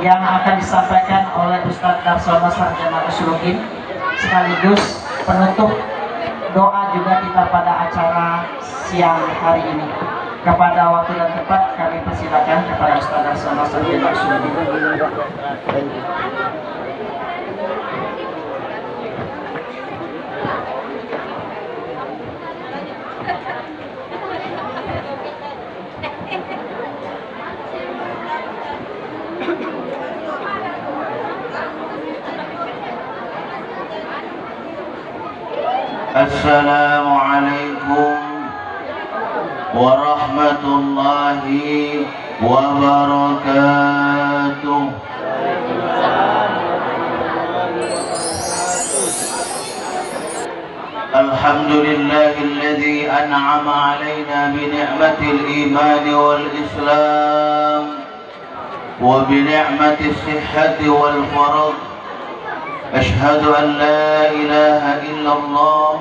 yang akan disampaikan oleh Ustadz Darsono Sarjana Usuluddin, sekaligus penutup doa juga kita pada acara siang hari ini. Kepada waktu dan tempat kami persilakan kepada Ustadz Darsono Sarjana Usuluddin. Assalamualaikum warahmatullahi wabarakatuh. Alhamdulillahilladzi an'ama alaina bi ni'matil iman wal islam wa bi ni'matis sihhati wal faragh. أشهد أن لا إله إلا الله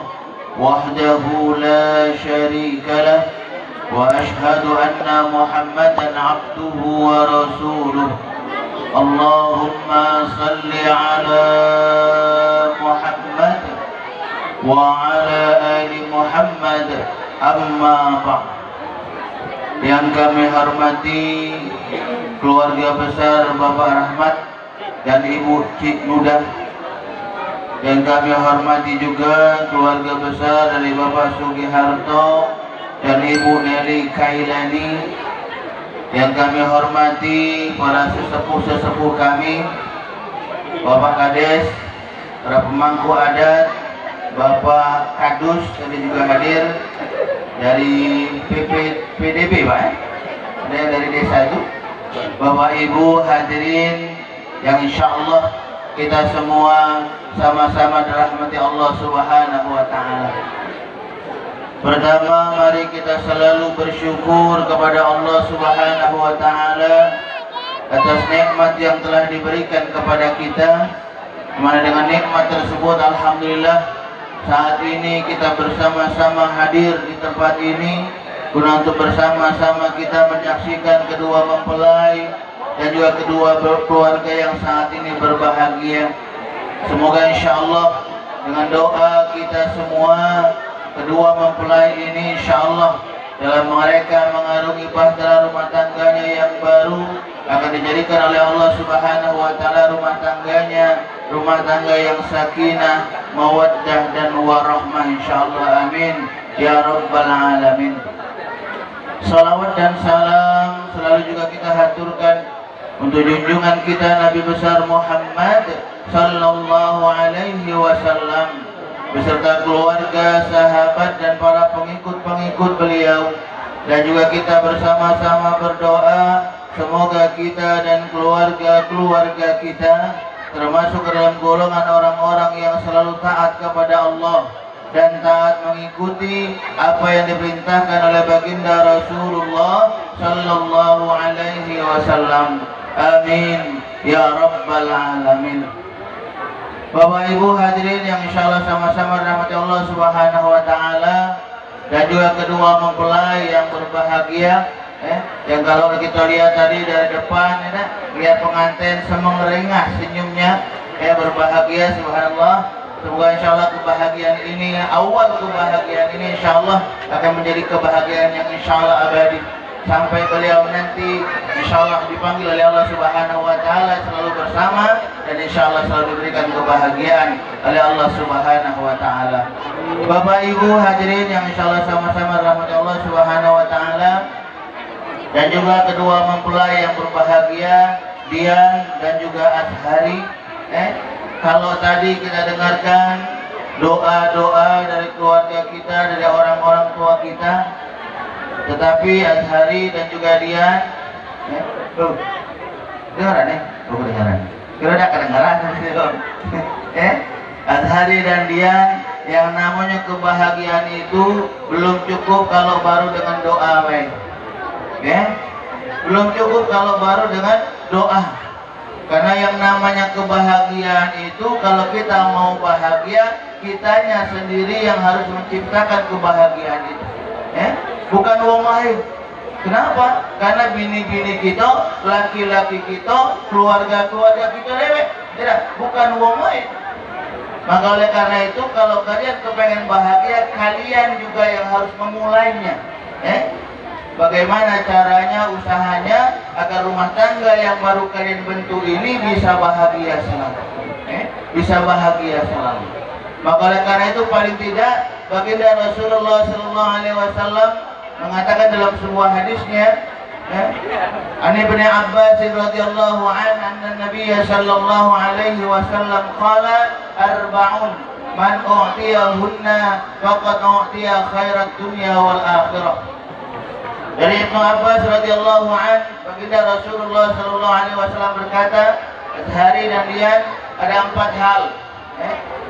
وحده لا شريك له وأشهد أن محمدا عبده ورسوله. اللهم صل على محمد وعلى آل محمد. أما بعد. Yang kami hormati keluarga besar Bapak Rahmat dan Ibu Cik Nudah. Yang kami hormati juga keluarga besar dari Bapak Sugiharto dan Ibu Nelly Kailani. Yang kami hormati para sesepuh-sesepuh kami, Bapak Kades, para pemangku adat, Bapak Kadus tadi juga hadir dari PDB Pak, ada dari desa itu. Bapak Ibu hadirin yang insya Allah kita semua sama-sama dirahmati Allah Subhanahu wa Ta'ala. Pertama, mari kita selalu bersyukur kepada Allah Subhanahu wa Ta'ala atas nikmat yang telah diberikan kepada kita. Mana dengan nikmat tersebut, alhamdulillah, saat ini kita bersama-sama hadir di tempat ini guna untuk bersama-sama kita menyaksikan kedua mempelai dan juga kedua keluarga yang saat ini berbahagia. Semoga insya Allah dengan doa kita semua, kedua mempelai ini insya Allah dalam mereka mengarungi bahtera rumah tangganya yang baru akan dijadikan oleh Allah Subhanahu wa Ta'ala rumah tangganya rumah tangga yang sakinah, mawaddah dan warahmah insya Allah. Amin ya rabbal alamin. Salawat dan salam selalu juga kita haturkan untuk junjungan kita Nabi besar Muhammad sallallahu alaihi wasallam beserta keluarga, sahabat dan para pengikut-pengikut beliau. Dan juga kita bersama-sama berdoa semoga kita dan keluarga-keluarga kita termasuk dalam golongan orang-orang yang selalu taat kepada Allah dan taat mengikuti apa yang diperintahkan oleh baginda Rasulullah sallallahu alaihi wasallam. Amin ya rabbal alamin. Bapak Ibu hadirin yang insya Allah sama-sama dirahmati Allah Subhanahu wa Ta'ala, dan juga kedua mempelai yang berbahagia, yang kalau kita lihat tadi dari depan, lihat pengantin semengeringah senyumnya, berbahagia, subhanallah. Semoga insya Allah kebahagiaan ini, awal kebahagiaan ini insya Allah akan menjadi kebahagiaan yang insya Allah abadi sampai beliau nanti insya Allah dipanggil oleh Allah Subhanahu wa Ta'ala selalu bersama, dan insya Allah selalu diberikan kebahagiaan oleh Allah Subhanahu wa Ta'ala. Bapak Ibu hadirin yang insya Allah sama-sama rahmat Allah Subhanahu wa Ta'ala, dan juga kedua mempelai yang berbahagia, Dian dan juga Azhari. Kalau tadi kita dengarkan doa-doa dari keluarga kita, dari orang-orang tua kita, tetapi Azhari dan juga Dian, dengaran kedengaran. Kira ada kedengaran Azhari dan Dian, yang namanya kebahagiaan itu belum cukup kalau baru dengan doa, belum cukup kalau baru dengan doa. Karena yang namanya kebahagiaan itu, kalau kita mau bahagia, kitanya sendiri yang harus menciptakan kebahagiaan itu, bukan orang lain. Kenapa? Karena bini-bini kita, laki-laki kita, keluarga-keluarga kita dewek, bukan wong lain. Maka oleh karena itu, kalau kalian kepengen bahagia, kalian juga yang harus memulainya. Bagaimana caranya, usahanya agar rumah tangga yang baru kalian bentuk ini bisa bahagia selalu, bisa bahagia selalu. Maka oleh karena itu, paling tidak baginda Rasulullah SAW mengatakan dalam sebuah hadisnya, An Ibnu Abbas radhiyallahu anhu anna Nabiy sallallahu alaihi wasallam qala arba'un man u'tiyahunna faqad u'tiya khairat dunya wal akhirah. Dari Ibnu Abbas radhiyallahu anhu, baginda Rasulullah sallallahu alaihi wasallam berkata, hari dan dia ada 4 hal,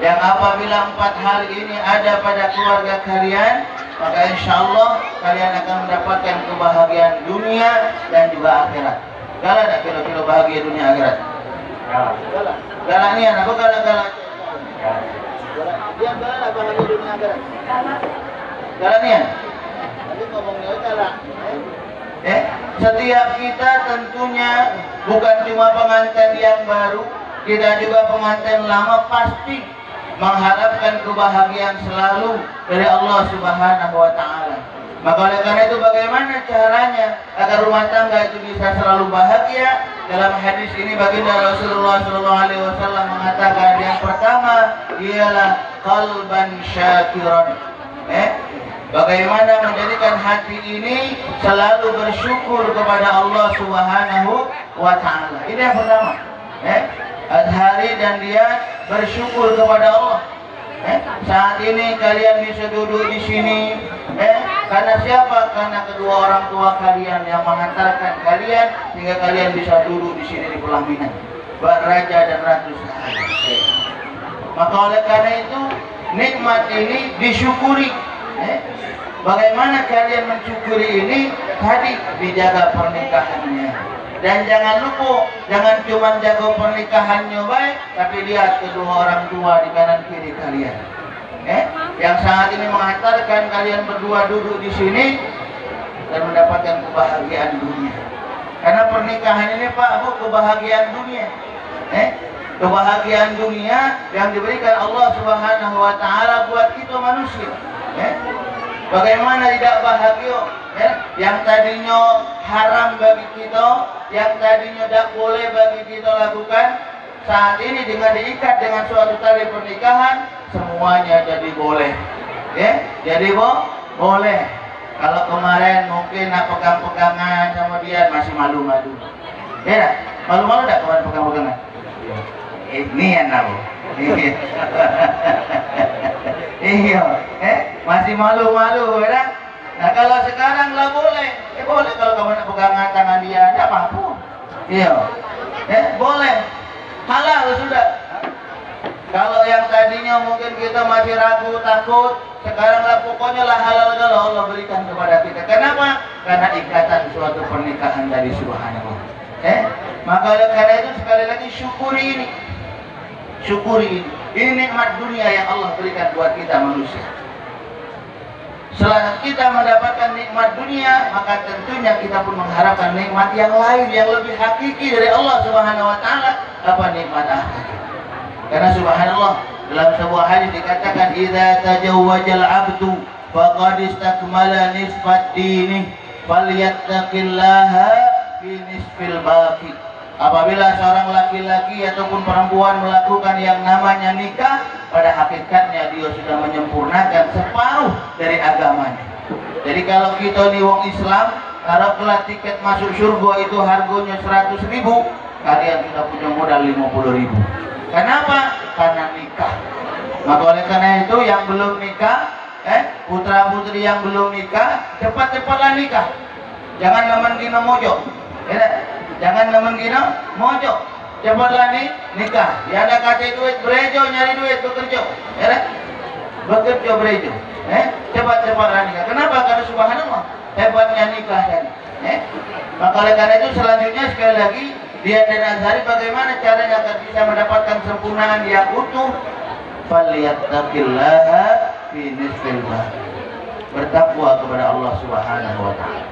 yang apabila 4 hal ini ada pada keluarga kalian, maka insya Allah kalian akan mendapatkan kebahagiaan dunia dan juga akhirat. Galak tak kira-kira bahagia dunia akhirat? Galak. Galak ni apa galak-galak? Dia galak bahagia dunia akhirat. Galak ni? Nanti ngomongnya galak. Setiap kita tentunya bukan cuma pengantin yang baru, kita juga pengantin lama pasti mengharapkan kebahagiaan selalu dari Allah Subhanahu wa Ta'ala. Maka oleh karena itu, bagaimana caranya agar rumah tangga itu bisa selalu bahagia? Dalam hadis ini baginda Rasulullah SAW mengatakan, yang pertama ialah qalban syakiran. Bagaimana menjadikan hati ini selalu bersyukur kepada Allah Subhanahu wa Ta'ala. Ini yang pertama. Hari dan dia bersyukur kepada Allah. Saat ini kalian bisa duduk di sini, karena siapa? Karena kedua orang tua kalian yang mengantarkan kalian sehingga kalian bisa duduk di sini di pelaminan raja dan ratu. Maka oleh karena itu nikmat ini disyukuri. Bagaimana kalian mensyukuri ini? Tadi dijaga pernikahannya. Dan jangan lupa, jangan cuma jaga pernikahannya baik, tapi lihat kedua orang tua di kanan kiri kalian. Yang saat ini menghantarkan kalian berdua duduk di sini dan mendapatkan kebahagiaan dunia. Karena pernikahan ini Pak Bu, kebahagiaan dunia. Kebahagiaan dunia yang diberikan Allah Subhanahu wa Ta'ala buat kita manusia. Bagaimana tidak bahagia? Yang tadinya haram bagi kita, yang tadinya tidak boleh bagi kita lakukan, saat ini dengan diikat dengan suatu tali pernikahan, semuanya jadi boleh. Jadi boleh. Kalau kemarin mungkin pegang-pegangan sama dia masih malu-malu. Malu-malu tidak kemarin pegang-pegangan? Ini yang tahu. Iya, masih malu-malu, ya. Nah kalau sekarang lah boleh, boleh kalau kamu nak pegangan tangan dia, tidak apa-apa. Iya, boleh, halal sudah. Kalau yang tadinya mungkin kita masih ragu, takut, sekarang lah pokoknya lah halal kalau Allah berikan kepada kita. Kenapa? Karena ikatan suatu pernikahan dari Subhanallah. Maka oleh karena itu sekali lagi syukuri ini. Syukuri ini. Ini nikmat dunia yang Allah berikan buat kita manusia. Setelah kita mendapatkan nikmat dunia, maka tentunya kita pun mengharapkan nikmat yang lain yang lebih hakiki dari Allah Subhanahu wa Ta'ala. Apa nikmat akhirat? Karena subhanallah, dalam sebuah hadis dikatakan, idza tajawwajal 'abdu faqad istakmala nisfad dini falyattaqillaha fi nisfil baqi. Apabila seorang laki-laki ataupun perempuan melakukan yang namanya nikah, pada hakikatnya dia sudah menyempurnakan separuh dari agamanya. Jadi kalau kita nih wong Islam, kalau telah tiket masuk surga itu harganya 100.000, kalian sudah punya modal 50.000. Kenapa? Karena nikah. Maka oleh karena itu yang belum nikah, putra putri yang belum nikah, cepat-cepatlah nikah. Jangan nemen kino mojo. Jangan nemen kino mojo. Cepatlah nikah. Ya ada kasih duit berejo, nyari duit bekerja. Bekerja berejo. Cepat-cepatlah nikah. Kenapa? Karena subhanallah hebatnya nikah tadi. Maka oleh karena itu selanjutnya sekali lagi dia dan Azhari bagaimana caranya agar bisa mendapatkan sempurnaan yang utuh. Falyattaqillaha fi nisfil bahr. Bertakwa kepada Allah Subhanahu wa Ta'ala.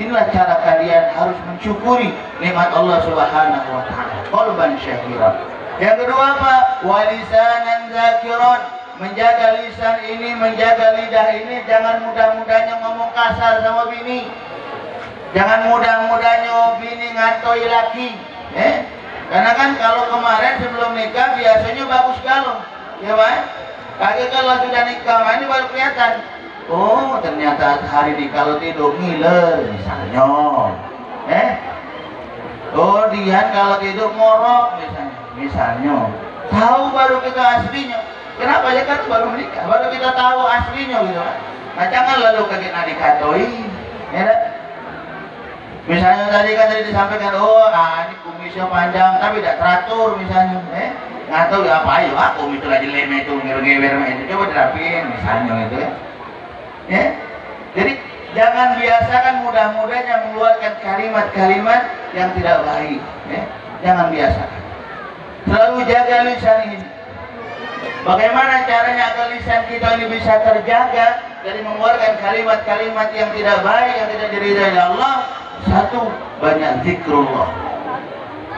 Inilah cara kalian harus mensyukuri nikmat Allah Subhanahu wa taala. Qalban syakiran. Yang kedua apa? Walisanan zakiran. Menjaga lisan ini, menjaga lidah ini, jangan mudah-mudahnya ngomong kasar sama bini. Jangan mudah-mudahnya bini ngantoi laki. Karena kan kalau kemarin sebelum nikah biasanya bagus galau, ya Pak? Kaki kalau sudah nikah, ini baru kelihatan. Oh, ternyata hari di kalau tidur ngiler misalnya. Oh, dia kalau tidur ngorok misalnya. Tahu baru kita aslinya. Kenapa ya kan baru menikah, baru kita tahu aslinya gitu kan. Nah, jangan lalu kaget dikatoi, ya kan? Misalnya tadi disampaikan, oh, ini kumisnya panjang tapi tidak teratur misalnya, nggak tahu apa ayo, kumis itu lagi leme itu ngewer itu, coba dirapiin misalnya gitu ya. Jadi jangan biasakan mudah-mudahnya mengeluarkan kalimat-kalimat yang tidak baik, jangan biasakan. Selalu jaga lisan ini. Bagaimana caranya agar lisan kita ini bisa terjaga dari mengeluarkan kalimat-kalimat yang tidak baik, yang tidak diridhai Allah? Satu, banyak zikrullah.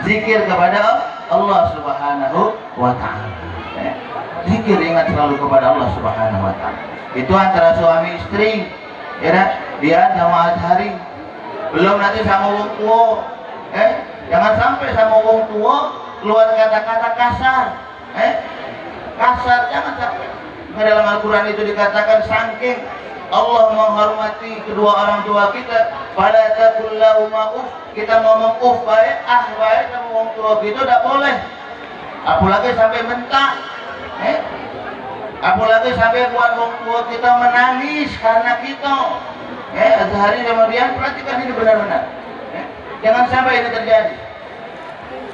Zikir kepada Allah Subhanahu wa taala. Zikir, ingat selalu kepada Allah Subhanahu wa taala. Itu antara suami istri, ya, dia sama Azhari. Belum nanti sama wong tua. Jangan sampai sama wong tua keluar kata-kata kasar. Kasar jangan sampai. Dalam Al-Quran itu dikatakan saking Allah menghormati kedua orang tua kita, pada taqullahu ma'uf, kita ngomong baik sama orang tua kita tidak boleh. Apalagi sampai bentak, apalagi sampai buat orang tua kita menangis karena kita. Sehari kemudian perhatikan ini benar-benar. Jangan sampai ini terjadi.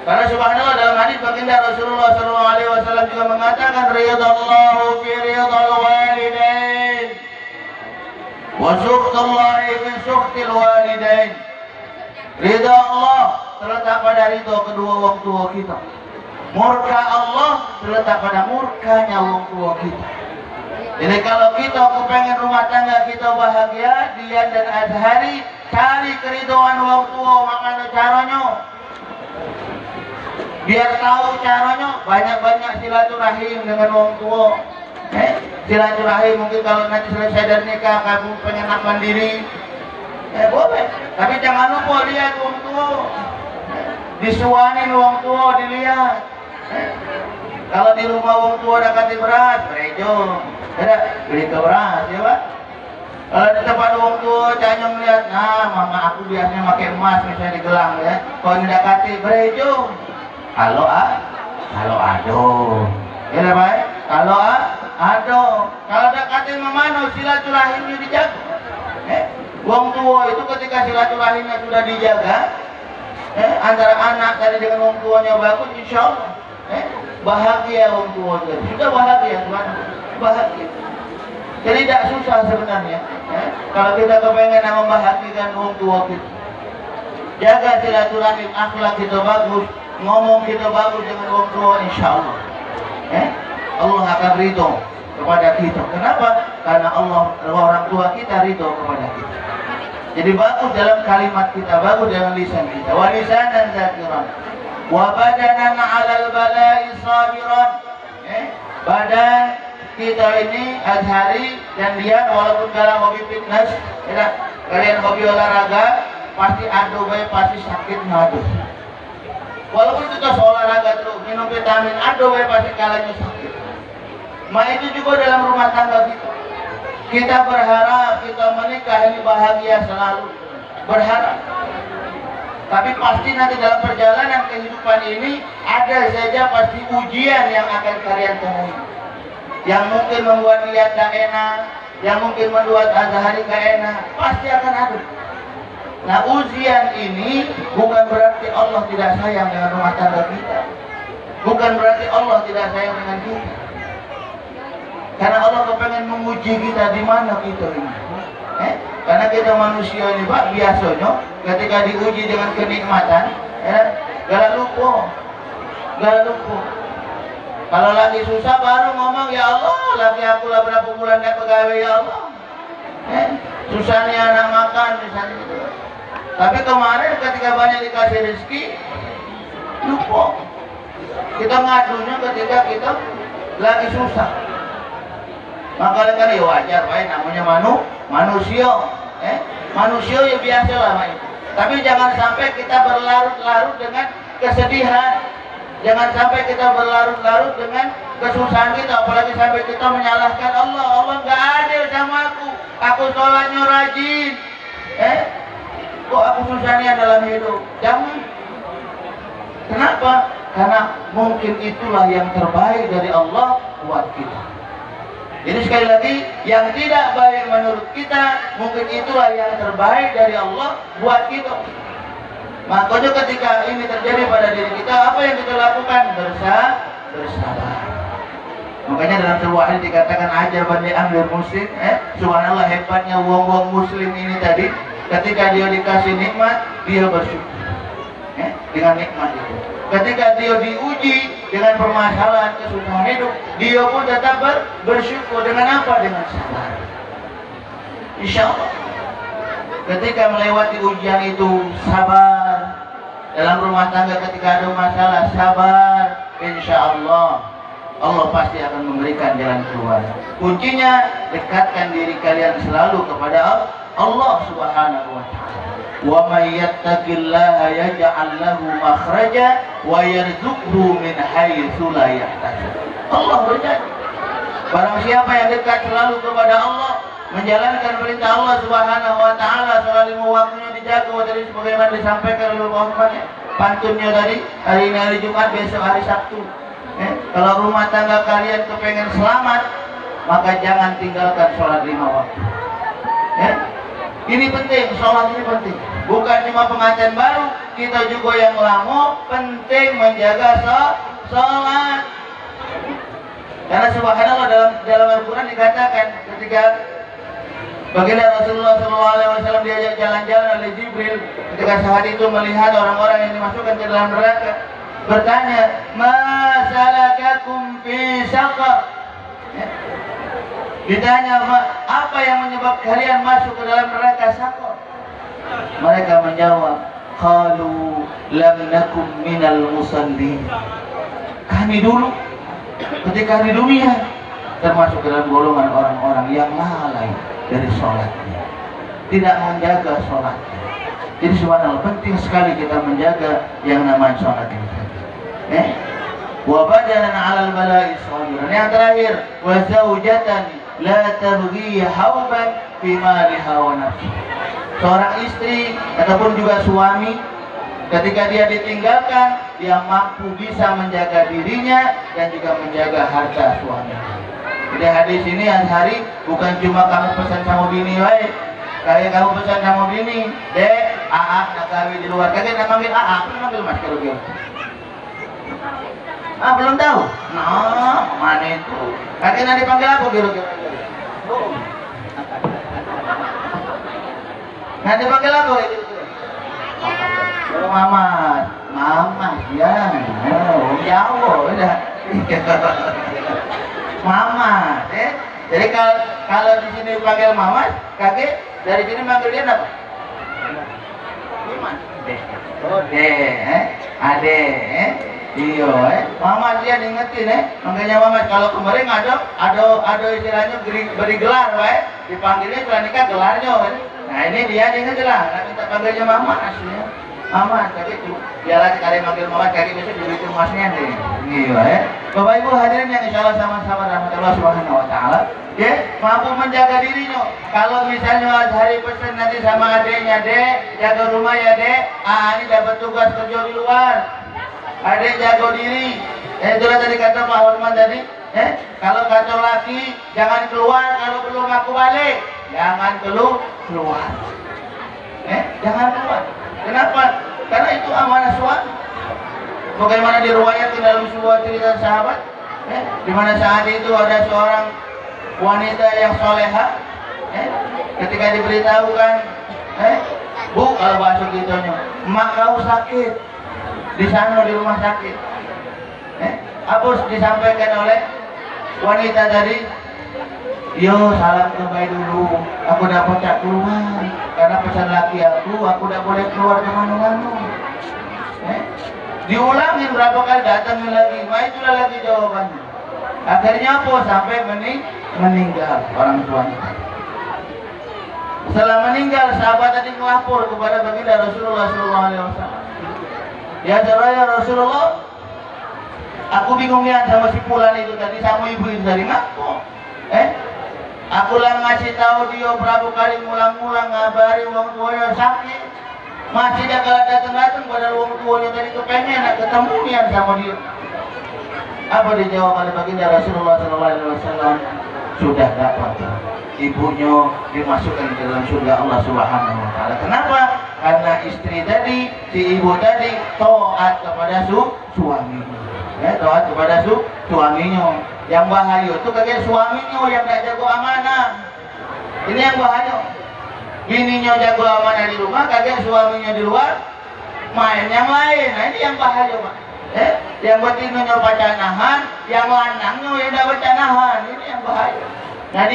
Karena subhanallah dalam hadis baginda Rasulullah SAW juga mengatakan ridallahu fi ridal walidain wa sukhtullahi fi sukhtil walidain. Ridha Allah terletak pada ridha kedua orang tua kita. Murka Allah terletak pada murkanya orang tua kita. Jadi kalau kita kepengen rumah tangga kita bahagia, Dian dan Azhari cari keridhaan orang tua, makanya caranya biar tahu caranya banyak-banyak silaturahim dengan orang tua. Silaturahim mungkin kalau nanti selesai dari nikah kamu pengen nak mandiri, boleh. Tapi jangan lupa lihat orang tua, disuanin orang tua dilihat. Kalau di rumah orang tua ada kasih beras, berejo, beli ke beras, ya Pak. Kalau di tempat orang tua jangan melihat, nah mama aku biasanya pakai emas misalnya di gelang ya. Kalau tidak kasih berejo. Kalau ado, ya Pak. Kalau ado, kalau ada kata memano silaturahimnya dijaga. Wong tua itu ketika silaturahimnya sudah dijaga, antara anak tadi dengan wong tuanya bagus, insya Allah, bahagia wong tua itu. Sudah bahagia, Tuhan, bahagia. Jadi tidak susah sebenarnya. Kalau kita kepengen membahagiakan wong tua kita, jaga silaturahim, akhlak kita bagus. Ngomong kita bagus dengan orang tua, insya Allah Allah akan ridho kepada kita. Kenapa? Karena orang tua kita ridho kepada kita. Jadi bagus dalam kalimat kita, bagus dalam lisan kita. Wa lisanan zakiran wa badanan 'alal bala'i sabiran. Badan kita ini Azhari dan dia walaupun dalam hobi fitness, kalian hobi olahraga, pasti adu baik, pasti sakit ngadu. Walaupun kita olahraga terus, minum vitamin, aduh pasti kalanya sakit. Itu juga dalam rumah tangga kita. Kita berharap kita menikah ini bahagia selalu. Berharap. Tapi pasti nanti dalam perjalanan kehidupan ini ada saja pasti ujian yang akan kalian temui. Yang mungkin membuat dia tak enak, yang mungkin membuat Azhari tak enak, pasti akan ada. Nah, ujian ini bukan berarti Allah tidak sayang dengan rumah tangga kita. Bukan berarti Allah tidak sayang dengan kita. Karena Allah kepengen menguji kita di mana kita ini. Karena kita manusia ini Pak, biasanya ketika diuji dengan kenikmatan, gak lupa. Kalau lagi susah baru ngomong, ya Allah, lagi aku lah berapa bulan gak pegawai, ya Allah. Susahnya anak makan misalnya. Tapi kemarin ketika banyak dikasih rezeki, lupa. Kita ngadunya ketika kita lagi susah. Makanya kan ya wajar, baik namanya manusia. Manusia ya biasa lah Pak. Tapi jangan sampai kita berlarut-larut dengan kesedihan. Jangan sampai kita berlarut-larut dengan kesusahan kita, apalagi sampai kita menyalahkan Allah. Allah nggak adil sama aku. Aku sholatnya rajin. Kok aku susahnya dalam hidup? Jangan. Kenapa? Karena mungkin itulah yang terbaik dari Allah buat kita. Jadi sekali lagi, yang tidak baik menurut kita, mungkin itulah yang terbaik dari Allah buat kita. Makanya ketika ini terjadi pada diri kita, apa yang kita lakukan? Bersabar. Makanya dalam sebuah hadis dikatakan ajar bani amir muslim, subhanallah hebatnya wong-wong muslim ini tadi, ketika dia dikasih nikmat, dia bersyukur dengan nikmat itu. Ketika dia diuji dengan permasalahan kesusahan hidup, dia pun tetap bersyukur. Dengan apa? Dengan sabar. Insya Allah ketika melewati ujian itu sabar. Dalam rumah tangga ketika ada masalah sabar. Insya Allah Allah pasti akan memberikan jalan keluar. Kuncinya dekatkan diri kalian selalu kepada Allah Subhanahu wa ta'ala. Wa may yattaqillaha yaj'al lahu makhraja wa yarzuqhu min haitsu la yahtasib. Allah berjanji, barang siapa yang dekat selalu kepada Allah, menjalankan perintah Allah Subhanahu wa taala, salat lima waktunya dijaga, tadi sebagaimana disampaikan oleh Pak Ustaz pantunnya tadi, hari ini hari Jumat, besok hari Sabtu. Kalau rumah tangga kalian kepengen selamat, maka jangan tinggalkan sholat lima waktu. Ini penting, sholat ini penting. Bukan cuma pengantin baru, kita juga yang lama penting menjaga sholat. Karena subhanallah dalam Al-Quran dikatakan ketika baginda Rasulullah SAW diajak jalan-jalan oleh Jibril, ketika saat itu melihat orang-orang yang dimasukkan ke dalam neraka, bertanya, "Ma salakakum fi saqar?" Ditanya, apa yang menyebab kalian masuk ke dalam neraka Saqar? Mereka menjawab, qalu lam nakum minal musallin. Kami dulu ketika di dunia termasuk ke dalam golongan orang-orang yang lalai dari sholatnya, tidak menjaga sholatnya. Jadi subhanallah penting sekali kita menjaga yang namanya sholat ini. Wa badanan 'alal bala'i sabiran. Yang terakhir, wa zaujatan la tabghi hauban fi maliha wa nafsi. Seorang istri ataupun juga suami ketika dia ditinggalkan, dia mampu bisa menjaga dirinya dan juga menjaga harta suami. Jadi hadis ini Azhari bukan cuma kamu pesan sama bini wae. Kayak kamu pesan sama bini, "Dek, Aa nak kawin di luar." Kagak nak manggil Aa, apa manggil Mas kalau gitu? Belum tahu. Nah, mana itu? Kakek nanti panggil apa kira-kira? Nanti panggil apa kira-kira? Mamat, Mamat ya. Jawa udah. Mamat, Jadi kalau di sini panggil Mamat, kakek dari sini manggil dia apa? Iman. Ade, Iya, Mama dia diingetin, makanya Mama kalau kemarin ada istilahnya beri gelar, dipanggilnya setelah nikah gelarnya, Nah ini dia diingetin lah, minta panggilnya Mama aslinya, Mama, kaki itu, biarlah sekali manggil Mama, kaki besok jadi masnya deh, iya, Bapak Ibu hadirin yang insyaallah sama-sama rahmatullah subhanahu wa ta'ala, mampu menjaga dirinya. Kalau misalnya hari pesan nanti sama adeknya, Dek, jaga rumah ya Dek, ini dapat tugas kerja di luar. Adik jago diri. Itulah tadi kata Pak Horman tadi. Kalau kantor laki jangan keluar kalau belum aku balik. Jangan keluar. Jangan keluar. Kenapa? Karena itu amanah suami. Bagaimana diriwayatkan dalam sebuah cerita sahabat, di mana saat itu ada seorang wanita yang soleha, ketika diberitahukan, Bu, kalau bahasa gitunya, emak kau sakit di sana di rumah sakit. Apa disampaikan oleh wanita tadi? Yo, salam ke bayi dulu. Aku dapat tak keluar karena pesan laki aku tidak boleh keluar kemana-mana. Diulangin berapa kali, datangin lagi, itulah lagi jawabannya. Akhirnya apa? Sampai meninggal orang tuanya. Setelah meninggal, sahabat tadi melapor kepada baginda Rasulullah SAW. Ya Rasulullah, aku bingung ya sama si Fulan itu tadi, sama ibu itu tadi ngaku. Aku lah ngasih tahu dia berapa kali ngulang-ngulang ngabari wong tuanya sakit. Masih dia kalau datang-datang pada wong tuanya tadi kepengen ketemu nian sama dia. Apa dijawab oleh baginda Rasulullah SAW? Sudah dapat. Ibunya dimasukkan ke dalam surga Allah Subhanahu wa taala. Kenapa? Karena istri tadi, si ibu tadi taat kepada suaminya. Ya, taat kepada suaminya. Yang bahaya itu kaget suaminya yang tidak jago amanah. Ini yang bahaya. Bininya jago amanah di rumah, kaget suaminya di luar main yang lain. Nah, ini yang bahaya, Pak. Yang betinanya pacanahan, yang lanangnya yang tidak pacanahan. Ini yang bahaya. Nah,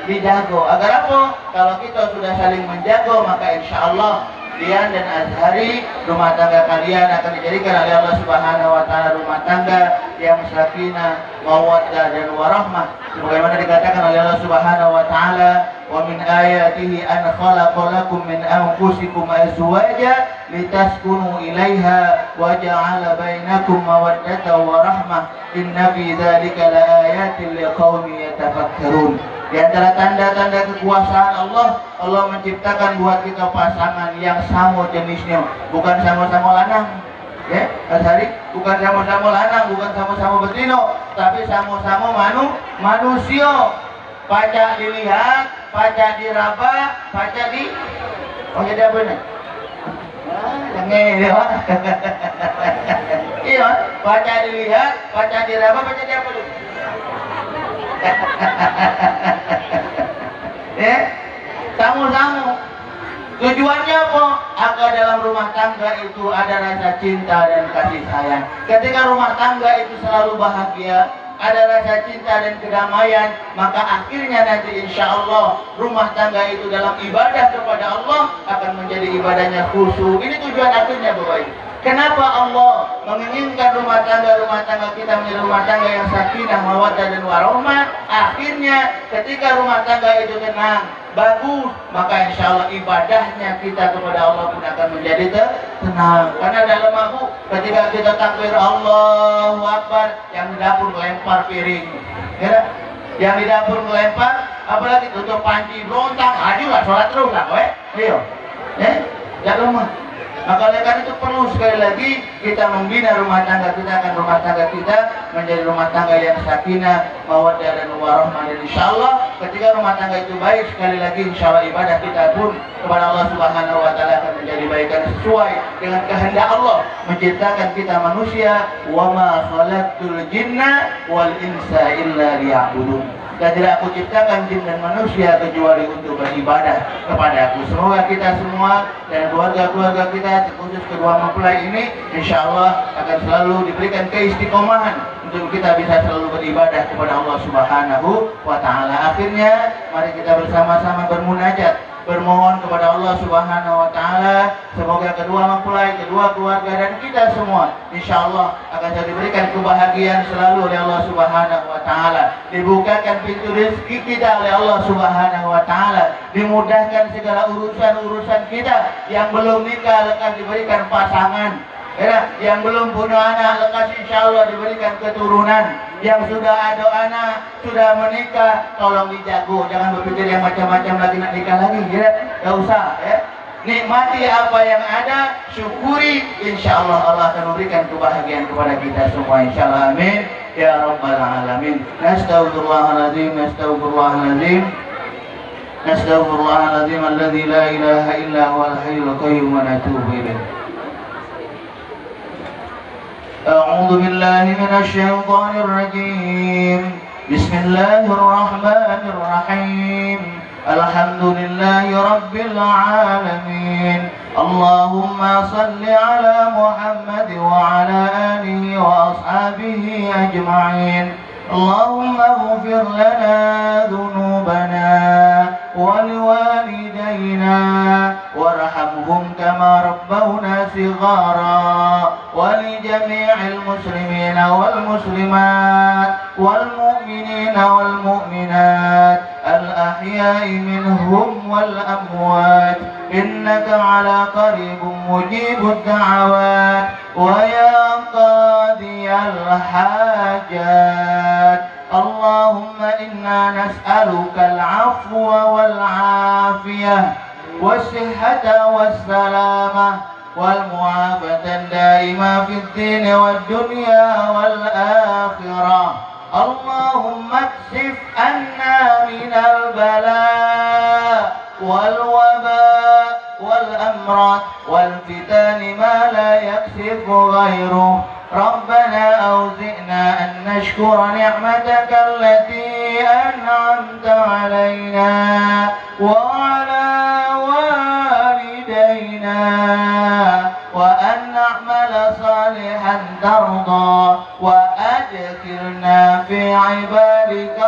dijago. Agar apa? Kalau kita sudah saling menjago, maka insya Allah Dian dan Azhari, rumah tangga kalian akan dijadikan oleh Allah Subhanahu wa taala rumah tangga yang sakinah, mawaddah dan warahmah. Sebagaimana dikatakan oleh Allah Subhanahu wa taala, "Wa min ayatihi an khalaqa lakum min anfusikum azwaja litaskunu ilaiha wa ja'ala bainakum mawaddatan wa rahmah. Inna fi dzalika laayatin liqaumin yatafakkarun." Di antara tanda-tanda kekuasaan Allah, Allah menciptakan buat kita pasangan yang sama jenisnya, bukan sama-sama lanang. Ya, Azhari, bukan sama-sama lanang, bukan sama-sama betina, tapi sama-sama manusia. Pacak dilihat, pacak diraba, pacak di jadi apa nih? Jangan ya. Iya, pacak dilihat, pacak diraba, pacak di apa dulu? Sama-sama. Tujuannya apa? Agar dalam rumah tangga itu ada rasa cinta dan kasih sayang. Ketika rumah tangga itu selalu bahagia, ada rasa cinta dan kedamaian, maka akhirnya nanti insya Allah rumah tangga itu dalam ibadah kepada Allah akan menjadi ibadahnya khusyuk. Ini tujuan akhirnya, Bapak Ibu. Kenapa Allah menginginkan rumah tangga kita menjadi rumah tangga yang sakinah, mawaddah dan warahmah? Akhirnya ketika rumah tangga itu tenang, bagus, maka insya Allah ibadahnya kita kepada Allah pun akan menjadi tenang. Karena dalam aku ketika kita takbir Allahu Akbar, yang di dapur melempar piring, ya? Yang di dapur melempar, apalagi tutup panci berontang, ajulah sholat terus lah, iya, jangan lemah. Maka oleh karena itu perlu sekali lagi kita membina rumah tangga kita, akan rumah tangga kita menjadi rumah tangga yang sakinah, mawaddah dan warahmah. Dan insya Allah ketika rumah tangga itu baik, sekali lagi insya Allah ibadah kita pun kepada Allah Subhanahu wa taala akan menjadi baik dan sesuai dengan kehendak Allah menciptakan kita manusia. Wa ma khalaqtul jinna wal insa illa liya'budun. Dan tidak aku ciptakan jin dan manusia kecuali untuk beribadah kepada aku. Semoga kita semua dan keluarga-keluarga kita, terkhusus kedua mempelai ini, insya Allah akan selalu diberikan keistiqomahan untuk kita bisa selalu beribadah kepada Allah Subhanahu wa taala. Akhirnya mari kita bersama-sama bermunajat, bermohon kepada Allah Subhanahu wa taala semoga kedua mempelai, kedua keluarga dan kita semua insya Allah akan diberikan kebahagiaan selalu oleh Allah Subhanahu wa taala, dibukakan pintu rezeki kita oleh Allah Subhanahu wa taala, dimudahkan segala urusan-urusan kita. Yang belum nikah lekas diberikan pasangan, yang belum punya anak lekas insya Allah diberikan keturunan. Yang sudah ada anak, sudah menikah, tolong dijago, jangan berpikir yang macam-macam lagi nak nikah lagi, gak usah, ya. Nikmati apa yang ada, syukuri, insya Allah Allah akan memberikan kebahagiaan kepada kita semua, insya Allah, amin ya rabbal alamin. Nastaghfirullahaladzim, nastaghfirullahaladzim, nastaghfirullahaladzim alladzi la ilaha illa huwal hayyul qayyum wa natubu ilaih. أعوذ بالله من الشيطان الرجيم. بسم الله الرحمن الرحيم. الحمد لله رب العالمين. اللهم صل على محمد وعلى آله وأصحابه أجمعين. اللهم اغفر لنا ذنوبنا ولوالدينا عنهم كما ربونا صغارا ولجميع المسلمين والمسلمات والمؤمنين والمؤمنات الأحياء منهم والأموات إنك على قريب مجيب الدعوات ويا قاضي الحاجات اللهم إنا نسألك العفو والعافية والصحة والسلامة والمعافاة الدائمة في الدين والدنيا والآخرة اللهم اكشف عنا من البلاء والوباء والأمراض والفتن ما لا يكشف غيره ربنا أوزئنا أن نشكر نعمتك التي أنعمت علينا وعلى والدينا وأن نعمل صالحا ترضى وأدخلنا في عبادك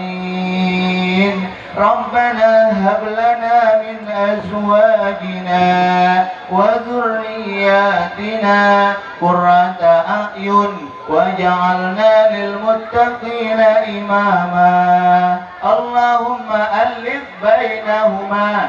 الصالحين ربنا هب لنا من أزواجنا وذرياتنا قرة أعين وجعلنا للمتقين إماما اللهم ألف بينهما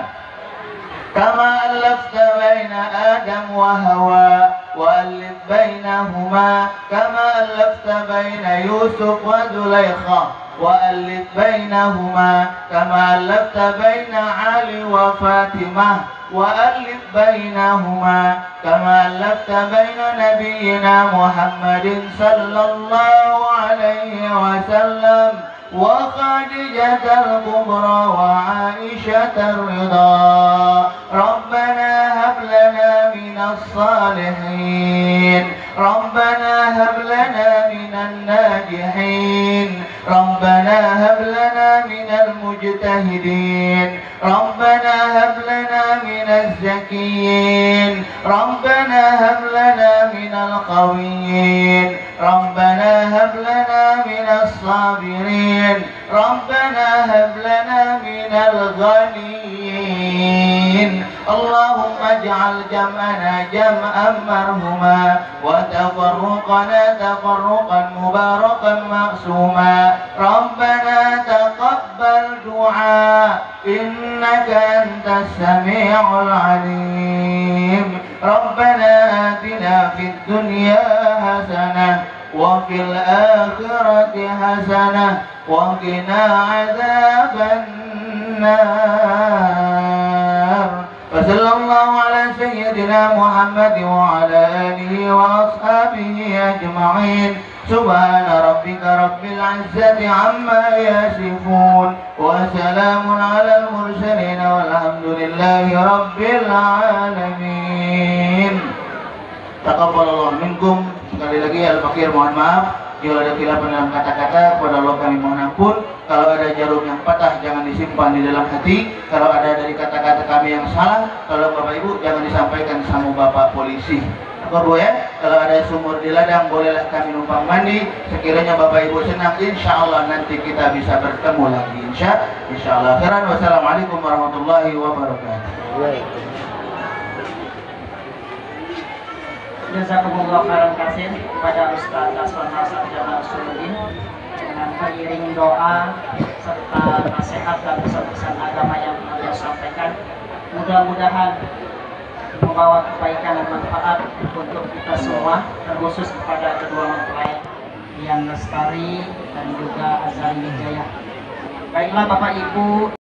كما ألفت بين آدم وهوى وألف بينهما كما ألفت بين يوسف وزليخة وألف بينهما كما ألفت بين علي وفاطمة وألف بينهما كما ألفت بين نبينا محمد صلى الله عليه وسلم وخديجة الكبرى وعائشة الرضا ربنا هب لنا من الصالحين ربنا هب لنا من الناجحين ربنا هب لنا من المجتهدين ربنا هب لنا من الزكيين ربنا هب لنا من القويين ربنا هب لنا من الصابرين ربنا هب لنا من الغنيين اللهم اجعل جمعنا جمعا مرحوما وتفرقنا تفرقا مباركا معصوما ربنا تقبل دعاء إنك أنت السميع العليم ربنا آتنا في الدنيا حسنة وفي الآخرة حسنة وقنا عذاب النار وصلى الله على سيدنا محمد وعلى آله وأصحابه أجمعين سبحان ربك رب العزة عما يصفون وسلام على المرسلين والحمد لله رب العالمين. Taqabbalallahu minkum. Sekali lagi Al-Fakir mohon maaf jika ada khilafan dalam kata-kata, kepada Allah kami mohon ampun. Kalau ada jarum yang patah jangan disimpan di dalam hati. Kalau ada dari kata-kata kami yang salah, kalau Bapak Ibu jangan disampaikan sama Bapak polisi. Bu ya, kalau ada sumur di ladang bolehlah kami numpang mandi. Sekiranya Bapak Ibu senang, insya Allah nanti kita bisa bertemu lagi. Insya Allah. Wassalamualaikum warahmatullahi wabarakatuh. Jazakumullah khairan katsir kepada Ustaz Daswan Sarjana Usuluddin dengan beriring doa serta nasihat dan pesan-pesan agama yang beliau sampaikan. Mudah-mudahan membawa kebaikan dan manfaat untuk kita semua, terkhusus kepada kedua mempelai yang Lestari dan juga Azhari Wijaya. Baiklah Bapak Ibu.